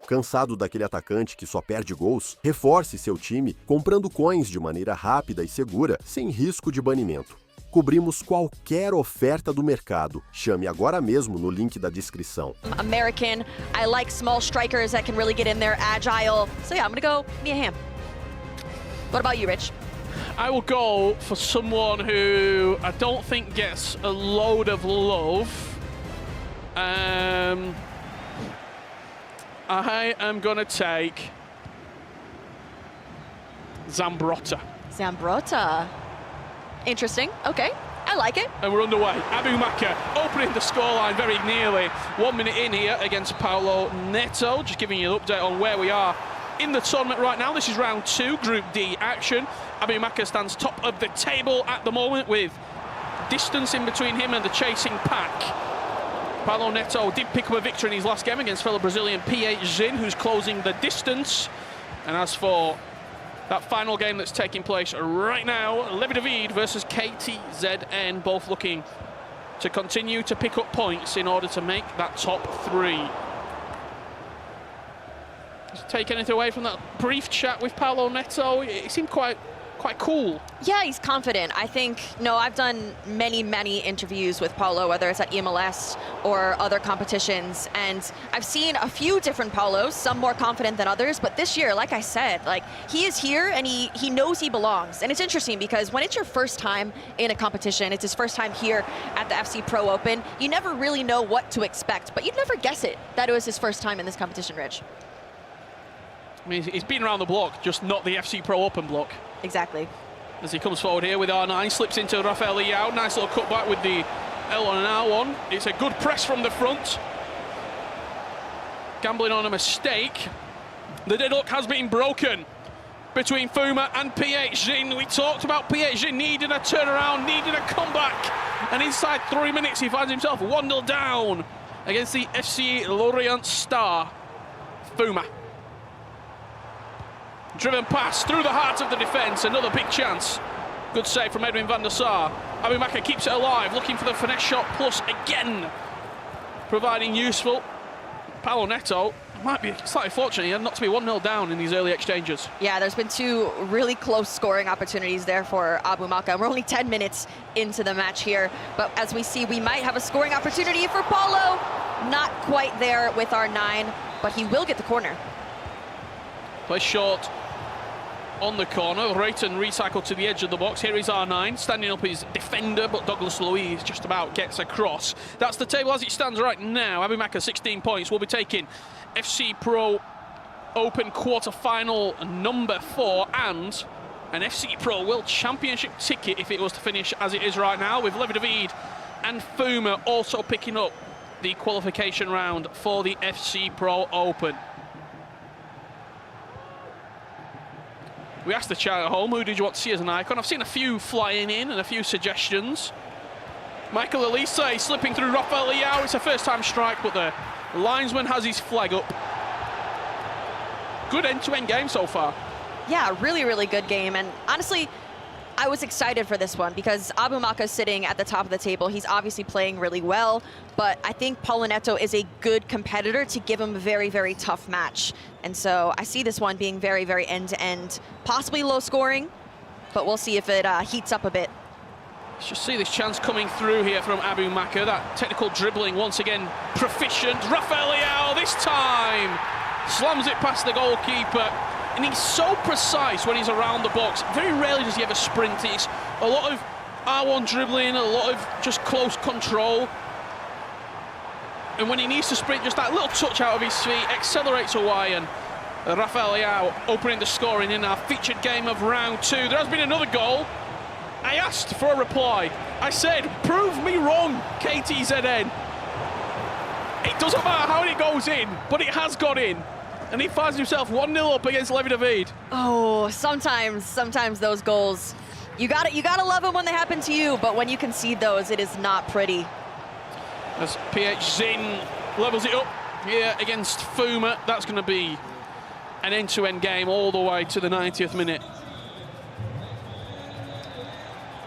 Cansado daquele atacante que só perde gols? Reforce seu time comprando coins de maneira rápida e segura, sem risco de banimento. Cobrimos qualquer oferta do mercado. Chame agora mesmo no link da descrição. American, I like small strikers that can really get in there, agile. So yeah, I'm gonna go Mia Hamm. What about you, Rich? I will go for someone who I don't think gets a load of love. I am gonna take Zambrotta. Zambrotta. Interesting. Okay, I like it. And we're underway. ABAIXO opening the scoreline very nearly. 1 minute in here against Paulo Neto. Just giving you an update on where we are in the tournament right now. This is round 2, Group D action. ABAIXO stands top of the table at the moment with distance in between him and the chasing pack. Paulo Neto did pick up a victory in his last game against fellow Brazilian PH who's closing the distance. And as for that final game that's taking place right now, Levi David versus KTZN, both looking to continue to pick up points in order to make that top 3. Just take anything away from that brief chat with Paulo Neto? It seemed quite cool. Yeah, he's confident. I think, I've done many interviews with Paulo, whether it's at EMLS or other competitions, and I've seen a few different Paulos, some more confident than others, but this year, like I said, he is here and he knows he belongs. And it's interesting because when it's your first time in a competition, it's his first time here at the FC Pro Open, you never really know what to expect, but you'd never guess it, that it was his first time in this competition, Rich. I mean, he's been around the block, just not the FC Pro Open block. Exactly. As he comes forward here with R9, slips into Rafael Leao. Nice little cutback with the L1 and R1. It's a good press from the front. Gambling on a mistake. The deadlock has been broken between Fuma and PH. We talked about PH needing a turnaround, needing a comeback. And inside 3 minutes, he finds himself 1-0 down against the FC Lorient star, Fuma. Driven pass through the heart of the defence, another big chance. Good save from Edwin van der Sar. ABAIXO keeps it alive, looking for the finesse shot plus again, providing useful. Paulo Neto might be slightly fortunate not to be 1-0 down in these early exchanges. Yeah, there's been 2 really close scoring opportunities there for ABAIXO. We're only 10 minutes into the match here, but as we see, we might have a scoring opportunity for Paulo. Not quite there with R9, but he will get the corner. Play short on the corner, right and recycled to the edge of the box. Here is R9, standing up his defender, but Douglas Luiz just about gets across. That's the table as it stands right now. ABAIXO 16 points. Will be taking FC Pro Open quarter-final number 4 and an FC Pro World Championship ticket if it was to finish as it is right now, with Levi David and Fuma also picking up the qualification round for the FC Pro Open. We asked the chat at home, who did you want to see as an icon? I've seen a few flying in and a few suggestions. Michael Elise slipping through Rafael Leao. It's a first-time strike, but the linesman has his flag up. Good end-to-end game so far. Yeah, really good game. And honestly, I was excited for this one because ABAIXO is sitting at the top of the table. He's obviously playing really well, but I think Paulo Neto is a good competitor to give him a very tough match. And so I see this one being very end-to-end, possibly low scoring, but we'll see if it heats up a bit. Let's just see this chance coming through here from ABAIXO. That technical dribbling, once again, proficient. Rafael Leao this time slams it past the goalkeeper. And he's so precise when he's around the box. Very rarely does he ever sprint. It's a lot of R1 dribbling, a lot of just close control. And when he needs to sprint, just that little touch out of his feet, accelerates away, and Rafael Leao opening the scoring in our featured game of round 2. There has been another goal. I asked for a reply. I said, prove me wrong, KTZN. It doesn't matter how it goes in, but it has got in. And he finds himself 1-0 up against Levi David. Oh, sometimes those goals, you gotta love them when they happen to you, but when you concede those, it is not pretty. As PH Zin levels it up here against Fuma, that's going to be an end-to-end game all the way to the 90th minute.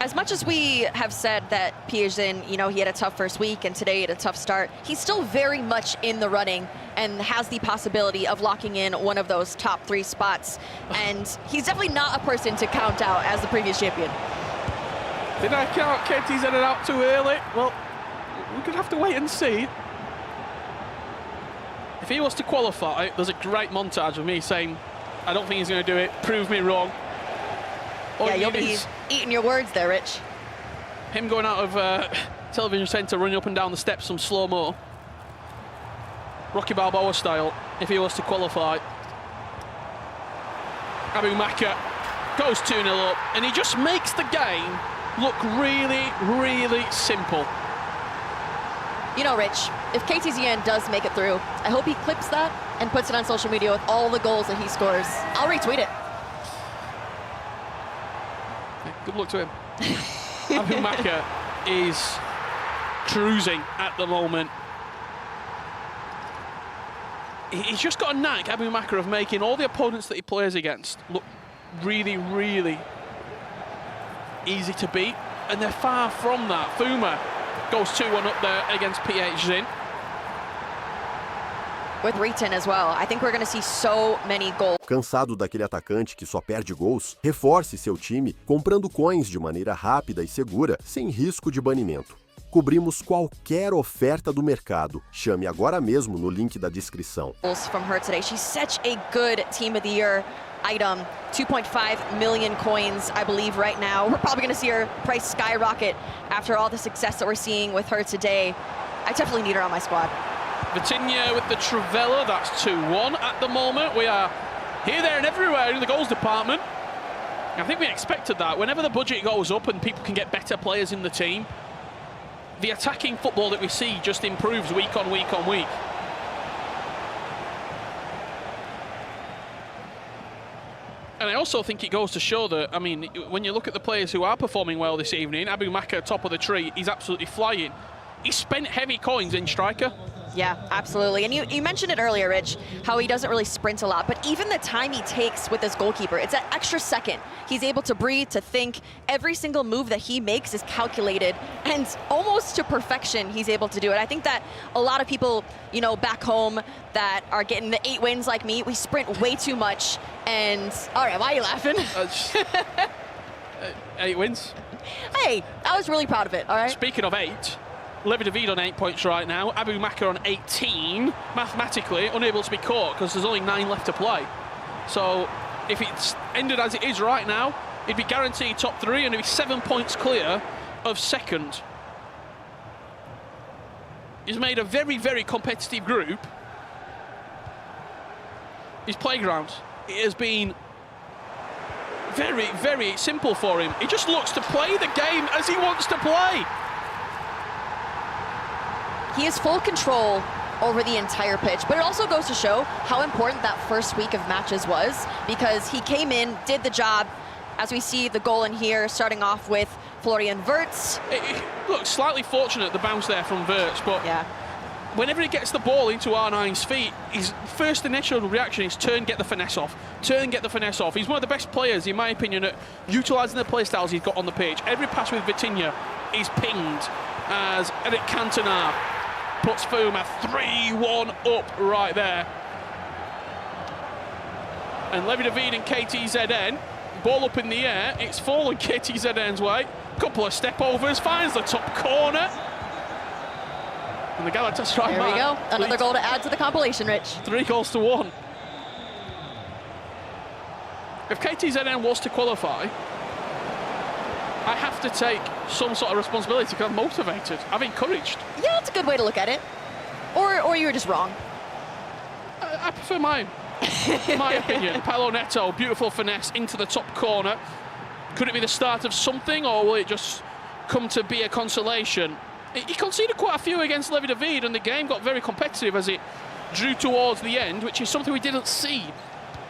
As much as we have said that PH Zin, he had a tough first week and today he had a tough start, he's still very much in the running and has the possibility of locking in one of those top 3 spots. And he's definitely not a person to count out as the previous champion. Did I count KTZ out too early? Well, we're going to have to wait and see. If he was to qualify, there's a great montage of me saying, I don't think he's going to do it, prove me wrong. Yeah, you'll be eating your words there, Rich. Him going out of television centre, running up and down the steps some slow-mo. Rocky Balboa style, if he was to qualify. Abu Makkah goes 2-0 up, and he just makes the game look really, really simple. You know, Rich, if KTZN does make it through, I hope he clips that and puts it on social media with all the goals that he scores. I'll retweet it. Good luck to him. Abu Makkah is cruising at the moment. He's just got a knack, Abu Makkah, of making all the opponents that he plays against look really, really easy to beat, and they're far from that. Fuma goes 2-1 up there against PH Zin. With Riton as well, I think we're going to see so many goals. Cansado daquele atacante que só perde gols? Reforce seu time comprando coins de maneira rápida e segura, sem risco de banimento. Cobrimos qualquer oferta do mercado. Chame agora mesmo no link da descrição. From her today. She's such a good Team of the Year item. 2.5 million coins, I believe, right now. We're probably going to see her price skyrocket after all the success that we're seeing with her today. I definitely need her on my squad. Vitinha with the Trivela, that's 2-1 at the moment. We are here, there and everywhere in the goals department. I think we expected that. Whenever the budget goes up and people can get better players in the team, the attacking football that we see just improves week on week on week. And I also think it goes to show that, I mean, when you look at the players who are performing well this evening, Abu Makkah, top of the tree, he's absolutely flying. He spent heavy coins in striker. Yeah, absolutely. And you mentioned it earlier, Rich, how he doesn't really sprint a lot, but even the time he takes with this goalkeeper, it's an extra second. He's able to breathe, to think. Every single move that he makes is calculated, and almost to perfection he's able to do it. I think that a lot of people, you know, back home that are getting the 8 wins like me, we sprint way too much. And all right, why are you laughing? 8 wins. Hey, I was really proud of it, all right? Speaking of 8, Levi David on 8 points right now, Abu Makkah on 18, mathematically unable to be caught because there's only 9 left to play. So if it's ended as it is right now, he'd be guaranteed top 3 and he'd be 7 points clear of second. He's made a very, very competitive group. His playground, it has been very, very simple for him. He just looks to play the game as he wants to play. He has full control over the entire pitch, but it also goes to show how important that first week of matches was, because he came in, did the job, as we see the goal in here, starting off with Florian Wirtz. Look, slightly fortunate the bounce there from Wirtz, but yeah, whenever he gets the ball into R9's feet, his first initial reaction is turn, get the finesse off. Turn, get the finesse off. He's one of the best players, in my opinion, at utilising the play styles he's got on the pitch. Every pass with Vitinha is pinged as Eric Cantona puts Fuma 3-1 up right there. And Levi David and KTZN, ball up in the air, it's fallen KTZN's way. Couple of step overs, finds the top corner. And the Galatasaray there we go, another goal to add to the compilation, Rich. 3-1. If KTZN was to qualify, I have to take some sort of responsibility because I'm motivated, I'm encouraged. Yeah, that's a good way to look at it. Or you were just wrong. I prefer mine. My opinion. Paulo Neto, beautiful finesse into the top corner. Could it be the start of something, or will it just come to be a consolation? He conceded quite a few against Levi David, and the game got very competitive as it drew towards the end, which is something we didn't see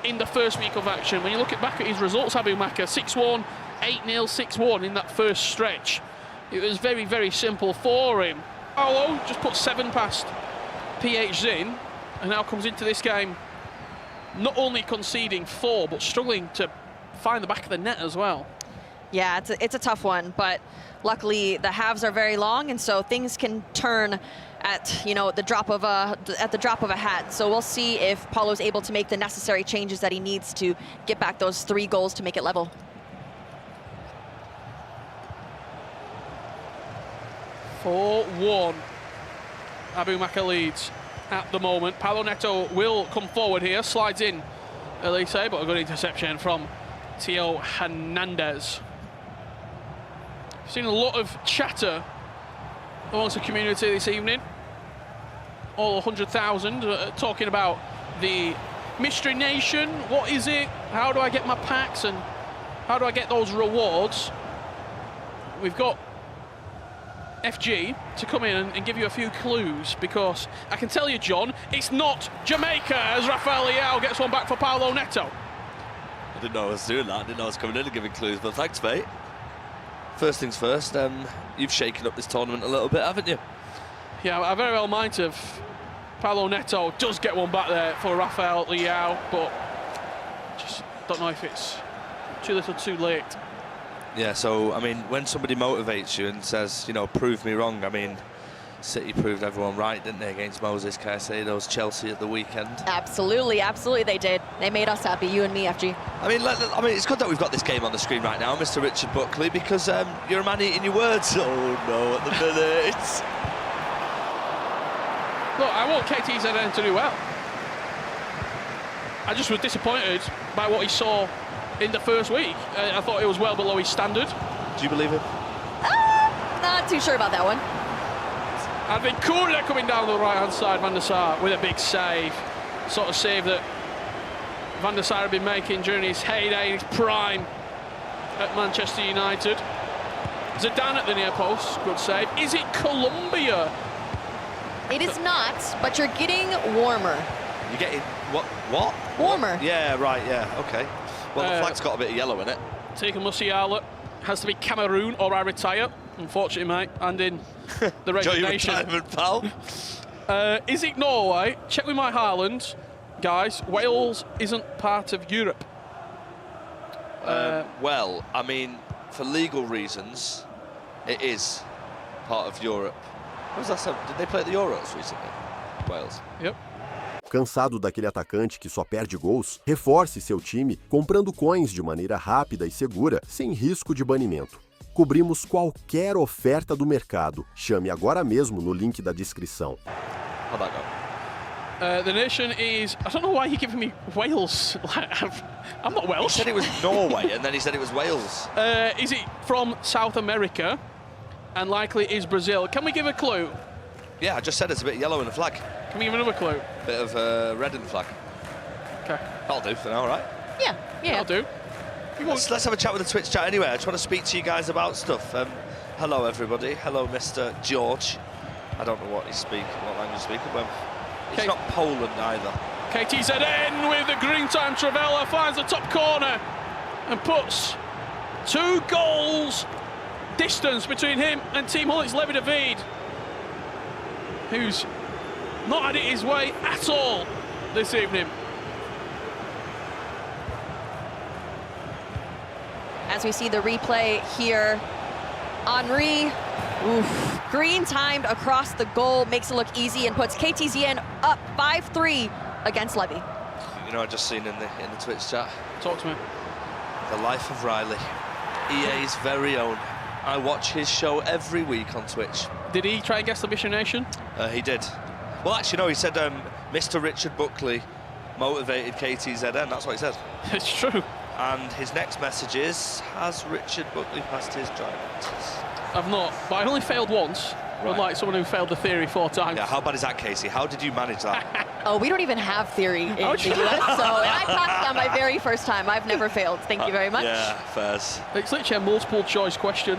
in the first week of action. When you look back at his results, Abu Makkah 6-1, 8-0, 6-1 in that first stretch. It was very, very simple for him. Paulo just put 7 past PH Zin, and now comes into this game not only conceding 4, but struggling to find the back of the net as well. Yeah, it's a tough one, but luckily the halves are very long, and so things can turn at the drop of a hat. So we'll see if Paulo's able to make the necessary changes that he needs to get back those 3 goals to make it level. For 4-1. ABAIXO leads at the moment. Paulo Neto will come forward here, slides in Elise, but a good interception from Theo Hernandez. Seen a lot of chatter amongst the community this evening. All 100,000 talking about the Mystery Nation. What is it? How do I get my packs? And how do I get those rewards? We've got FG to come in and give you a few clues, because I can tell you, John, it's not Jamaica, as Rafael Leao gets one back for Paulo Neto. I didn't know I was doing that. I didn't know I was coming in and giving clues, but thanks, mate. First things first, you've shaken up this tournament a little bit, haven't you? Yeah, I very well might have. Paulo Neto does get one back there for Rafael Leao, but just don't know if it's too little too late. Yeah, so, I mean, when somebody motivates you and says, you know, prove me wrong, I mean, City proved everyone right, didn't they, against Moses Caicedo's Chelsea at the weekend? Absolutely, absolutely they did. They made us happy, you and me, FG. I mean, it's good that we've got this game on the screen right now, Mr. Richard Buckley, because you're a man eating your words. Oh, no, at the minute. Look, I want KTZN to do well. I just was disappointed by what he saw in the first week. I thought it was well below his standard. Do you believe him? Not too sure about that one. And then Cooler coming down the right-hand side, Van der Sar with a big save. Sort of save that Van der Sar had been making during his heyday, his prime at Manchester United. Zidane at the near post, good save. Is it Colombia? It is not, but you're getting warmer. You're getting, what? Warmer. Yeah, right, yeah, okay. Well, the flag's got a bit of yellow in it. Taking Musiala, has to be Cameroon or I retire. Unfortunately, mate, and in the resignation. Enjoy your retirement, pal. Is it Norway? Check with my Highlands. Guys, Wales isn't part of Europe. Well, I mean, for legal reasons, it is part of Europe. What was that? Did they play at the Euros recently? Wales. Yep. Cansado daquele atacante que só perde gols? Reforce seu time comprando coins de maneira rápida e segura, sem risco de banimento. Cobrimos qualquer oferta do mercado. Chame agora mesmo no link da descrição. How'd that go? The nation is... I don't know why you're giving me Wales. I'm not Welsh. He said it was Norway, and then he said it was Wales. Is it from South America? And likely is Brazil. Can we give a clue? Yeah, I just said it's a bit yellow in the flag. Can we give another clue? Bit of red in the flag. Okay. That'll do for now, right? Yeah. That'll do. Let's have a chat with the Twitch chat anyway. I just want to speak to you guys about stuff. Hello, everybody. Hello, Mr. George. I don't know what he's speaking, what language he's speaking, but it's not Poland either. KTZN with the green time. Travella finds the top corner and puts 2 goals distance between him and Team Hull's Levi David, who's not had it his way at all this evening. As we see the replay here, Henry, green timed across the goal, makes it look easy and puts KTZN up 5-3 against Levy. You know, I just seen in the Twitch chat. Talk to me. The life of Riley, EA's very own. I watch his show every week on Twitch. Did he try and guess the Mission Nation? He did. Well, actually, no, he said Mr. Richard Buckley motivated KTZN. That's what he said. It's true. And his next message is, has Richard Buckley passed his driving test? I've not, but I only failed once. Right. Unlike someone who failed the theory 4 times. Yeah, how bad is that, Casey? How did you manage that? Oh, we don't even have theory in the US, so and I passed on my very first time. I've never failed. Thank you very much. Yeah, fairs. It's literally a multiple choice question.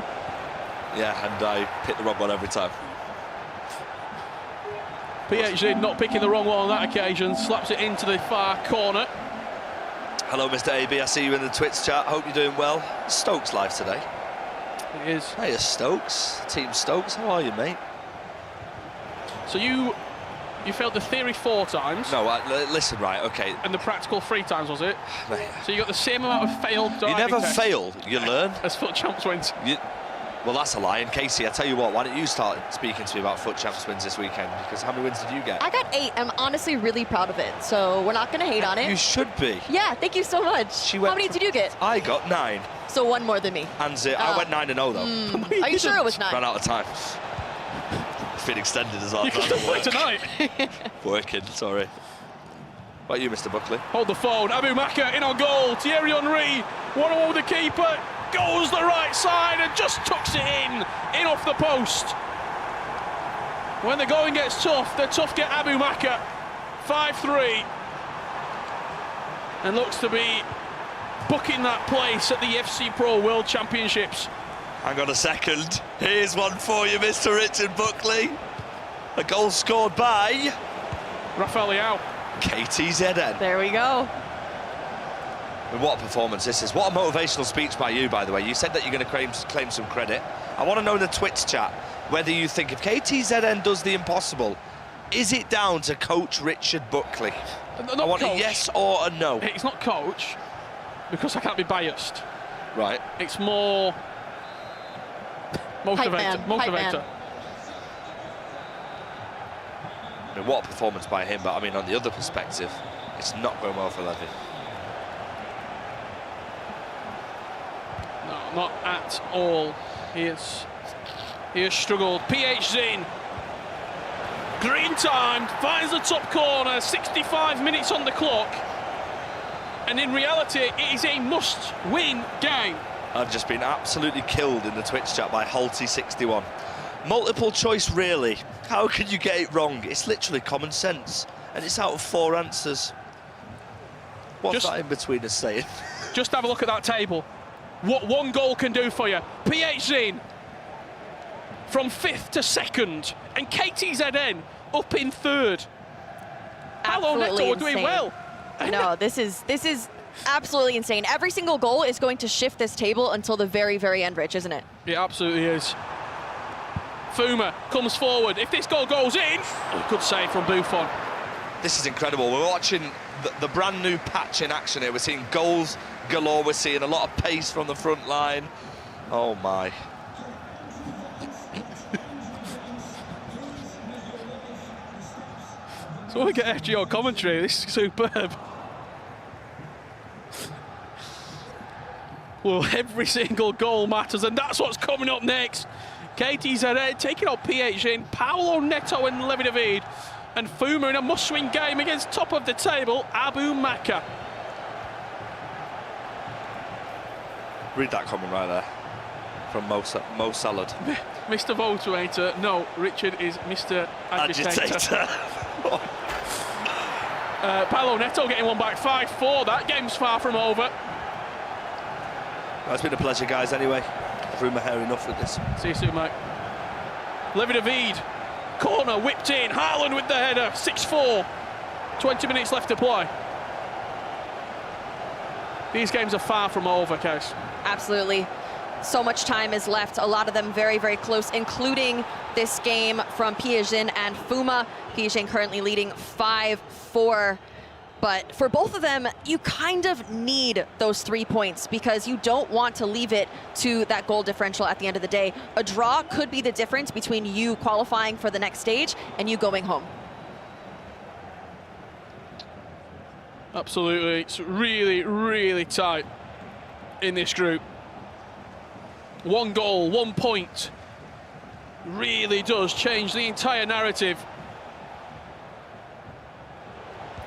Yeah, and I picked the wrong one every time. PhD not picking the wrong one on that occasion, slaps it into the far corner. Hello, Mr. AB, I see you in the Twitch chat. Hope you're doing well. Stokes live today. It is. Hey, Stokes. Team Stokes, how are you, mate? So you You failed the theory 4 times. No, listen, right, okay. And the practical 3 times, was it? Mate. So you got the same amount of failed You driving never tests fail, you learn. as FUT Champs wins. Well, that's a lie. And Casey, I tell you what, why don't you start speaking to me about FUT Champs wins this weekend? Because how many wins did you get? I got 8. I'm honestly really proud of it, so we're not going to hate on it. You should be. Yeah, thank you so much. How many did you get? I got 9. So 1 more than me. And I went 9-0 though. Are you sure it was 9? Ran out of time. It's been extended as well. You can still play tonight. Working, sorry. What about you, Mr. Buckley? Hold the phone. Abu Makkah in on goal. Thierry Henry, 1-1 with the keeper. Goes the right side and just tucks it in off the post. When the going gets tough, the tough get Abu Makkah. 5-3. And looks to be booking that place at the FC Pro World Championships. Hang on a second. Here's one for you, Mr. Richard Buckley. A goal scored by Rafael Leao. KTZN. There we go. And what a performance this is. What a motivational speech by you, by the way. You said that you're going to claim some credit. I want to know in the Twitch chat whether you think if KTZN does the impossible, is it down to Coach Richard Buckley? I want a yes or a no. It's not coach, because I can't be biased. Right. It's more motivator. Motivator. I mean, what a performance by him, but I mean, on the other perspective, it's not going well for Levy. No, not at all. He has struggled. PHZ green timed, finds the top corner, 65 minutes on the clock. And in reality, it is a must-win game. I've just been absolutely killed in the Twitch chat by Halty61. Multiple choice, really? How can you get it wrong? It's literally common sense. And it's out of 4 answers. What's that in between us saying? Just have a look at that table. What one goal can do for you. PHZ from 5th to 2nd. And KTZN up in 3rd. Hello, Neto, we're doing well. No, this is absolutely insane. Every single goal is going to shift this table until the very, very end, Rich, isn't it? It absolutely is. Fuma comes forward. If this goal goes in, good save from Buffon. This is incredible. We're watching the brand new patch in action here. We're seeing goals galore. We're seeing a lot of pace from the front line. Oh my. So we get FGO commentary. This is superb. Well, every single goal matters, and that's what's coming up next. KTZN taking out PHZ, Paulo, Neto and Levi David, and Fuma in a must-win game against top of the table, Abu Makkah. Read that comment right there from Mo Salad. Mr. Votator, no, Richard is Mr. Agitator. Paulo Neto getting one back, 5-4. That game's far from over. Well, it's been a pleasure, guys, anyway. I've ruined my hair enough with this. See you soon, mate. Levi David, corner, whipped in. Haaland with the header, 6-4. 20 minutes left to play. These games are far from over, Case. Absolutely. So much time is left. A lot of them very, very close, including this game from PHZ and Fuma. PHZ currently leading 5-4. But for both of them, you kind of need those 3 points because you don't want to leave it to that goal differential at the end of the day. A draw could be the difference between you qualifying for the next stage and you going home. Absolutely. It's really, really tight in this group. 1 goal, 1 point really does change the entire narrative.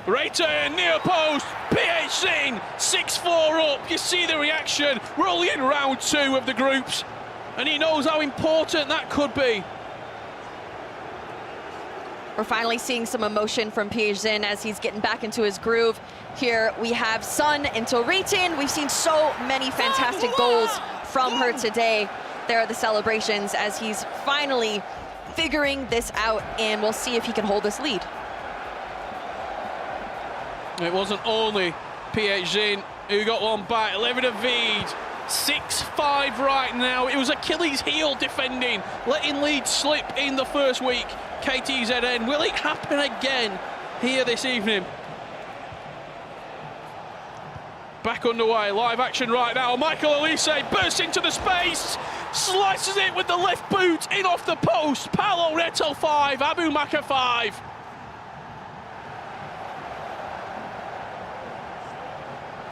Return, near post, PHZ, 6-4 up. You see the reaction. We're only in round 2 of the groups, and he knows how important that could be. We're finally seeing some emotion from PHZ as he's getting back into his groove. Here we have Sun into Ritin. We've seen so many fantastic goals from her today. There are the celebrations as he's finally figuring this out, and we'll see if he can hold this lead. It wasn't only PHZ who got one back. Levi David, 6-5 right now. It was Achilles' heel defending, letting lead slip in the first week. KTZN. Will it happen again here this evening? Back underway, live action right now. Michael Elise bursts into the space, slices it with the left boot in off the post. Paulo Neto 5, Abubakar 5.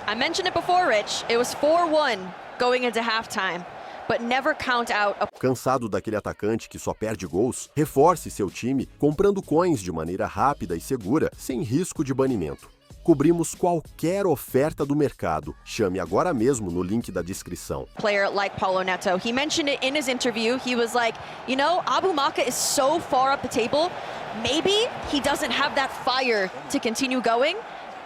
I mentioned it before, Rich. It was 4-1 going into halftime, but never count out a... Cansado daquele atacante que só perde gols? Reforce seu time comprando coins de maneira rápida e segura, sem risco de banimento. Cobrimos qualquer oferta do mercado. Chame agora mesmo no link da descrição. Player like Paulo Neto. He mentioned it in his interview. He was like, you know, Abubakar is so far up the table. Maybe he doesn't have that fire to continue going.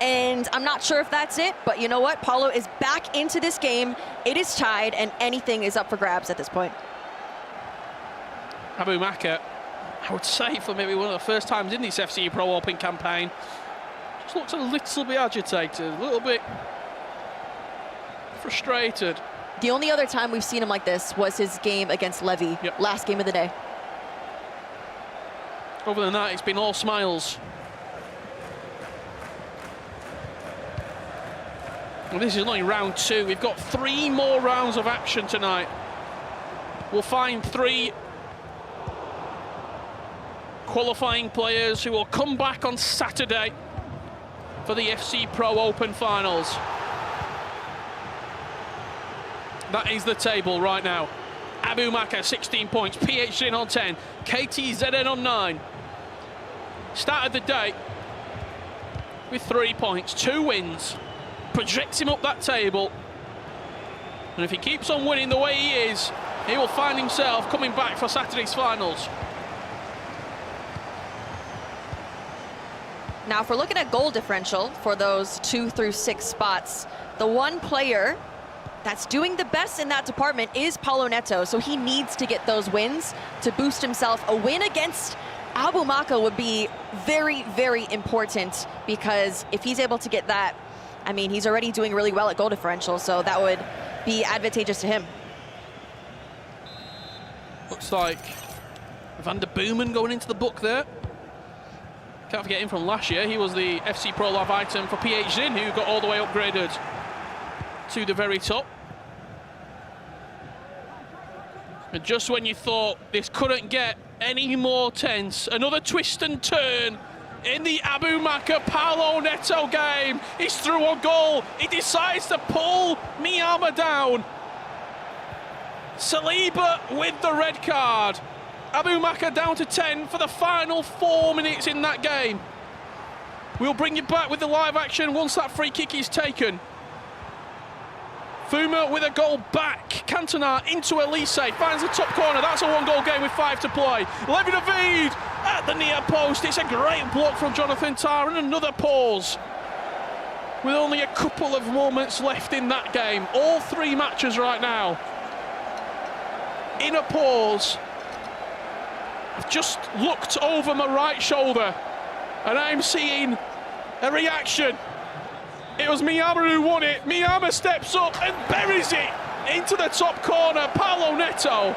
And I'm not sure if that's it, but you know what? Paulo is back into this game. It is tied, and anything is up for grabs at this point. Abubakar, I would say for maybe one of the first times in this FC Pro Open campaign, just looks a little bit agitated, a little bit frustrated. The only other time we've seen him like this was his game against Levy, last game of the day. Other than that, it's been all smiles. Well, this is only round 2. We've got 3 more rounds of action tonight. We'll find 3 qualifying players who will come back on Saturday for the FC Pro Open Finals. That is the table right now. Abubakar 16 points, PHN on 10, KTZN on 9. Started the day with 3 points, 2 wins. Projects him up that table. And if he keeps on winning the way he is, he will find himself coming back for Saturday's finals. Now, if we're looking at goal differential for those 2 through 6 spots, the one player that's doing the best in that department is Paulo Neto, so he needs to get those wins to boost himself. A win against Abubakar would be very, very important, because if he's able to get that, I mean, he's already doing really well at goal differential, so that would be advantageous to him. Looks like Van der Boomen going into the book there. Can't forget him from last year. He was the FC Pro Live item for PHN, who got all the way upgraded to the very top. And just when you thought this couldn't get any more tense, another twist and turn in the Abubakar Paulo Neto game. He's through on goal. He decides to pull Miyama down. Saliba with the red card. Abubakar down to 10 for the final 4 minutes in that game. We'll bring you back with the live action once that free kick is taken. Fuma with a goal back. Cantona into Elise, finds the top corner. That's a 1-goal game with 5 to play. Levy David at the near post. It's a great block from Jonathan Tarr, and another pause. With only a couple of moments left in that game. All 3 matches right now in a pause. I've just looked over my right shoulder and I'm seeing a reaction. It was Miyama who won it. Miyama steps up and buries it into the top corner. Paulo Neto,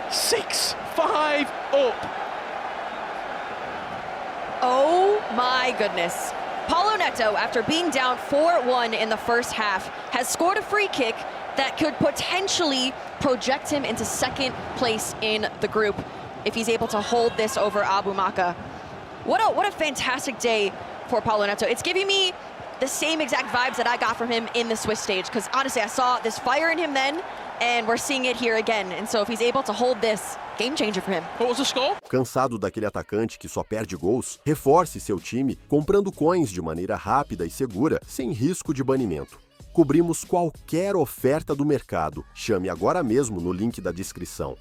6-5 up. Oh my goodness. Paulo Neto, after being down 4-1 in the first half, has scored a free kick that could potentially project him into 2nd place in the group if he's able to hold this over Abubakar. What a fantastic day for Paulo Neto. It's giving me the same exact vibes that I got from him in the Swiss stage, because honestly, I saw this fire in him then, and we're seeing it here again. And so if he's able to hold this, game changer for him. What was the score? Cansado daquele atacante que só perde gols? Reforce seu time comprando coins de maneira rápida e segura, sem risco de banimento. Cobrimos qualquer oferta do mercado. Chame agora mesmo no link da descrição.